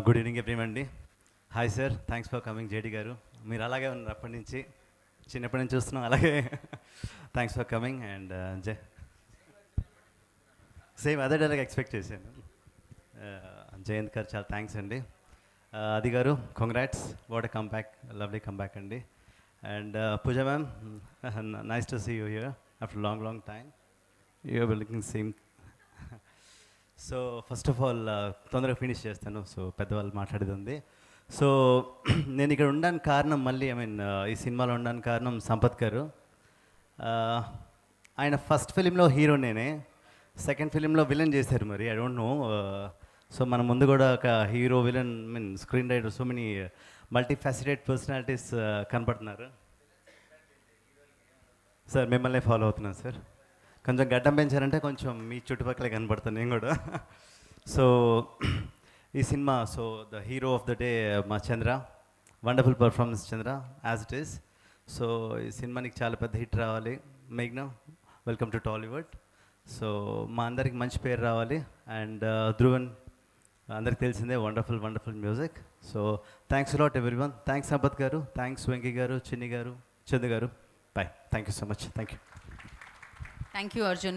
Good evening everyone అండి. Hi sir, thanks for coming JD గారు. మీరు అలాగే ఉన్నారు అప్పటి నుంచి, చిన్నప్పటి నుంచి చూస్తున్నాం అలాగే. Thanks for coming and same అదే డైలాగ్ ఎక్స్పెక్ట్ చేశాను. జయంత్ గారు చాలా థ్యాంక్స్ అండి. అది గారు congrats, what a comeback, lovely comeback అండి. And Pooja ma'am, nice to see you here after long time. You are looking same. So first of all తొందరగా finish చేస్తాను, సో పెద్దవాళ్ళు మాట్లాడేది ఉంది. సో నేను ఇక్కడ ఉండడానికి కారణం, మళ్ళీ ఈ సినిమాలో ఉండడానికి కారణం సంపత్ గారు. ఆయన ఫస్ట్ ఫిలింలో హీరో నేనే, సెకండ్ ఫిలింలో విలన్ చేశారు. మరి ఐ డోంట్ నో. సో మన ముందు కూడా ఒక hero, villain, screen writer, so many multi faceted personalities కనపడుతున్నారు. సార్ మిమ్మల్ని ఫాలో అవుతున్నాను సార్. కొంచెం గడ్డం పెంచారంటే కొంచెం మీ చుట్టుపక్కల కనపడతాను నేను కూడా. సో ఈ cinema, so the hero of the day మా Chandra, wonderful performance Chandra, as it is. So ఈ సినిమానికి చాలా పెద్ద హిట్ రావాలి. మేఘ్నా, వెల్కమ్ టు టాలీవుడ్. సో మా అందరికి మంచి పేరు రావాలి. అండ్ ధ్రువన్, అందరికి తెలిసిందే, wonderful music. So thanks lot everyone. Thanks Sampath గారు, థ్యాంక్స్ వెంకీ గారు, చిన్ని గారు, చందు గారు. Bye. Thank you so much. Thank you. Thank you, Arjun.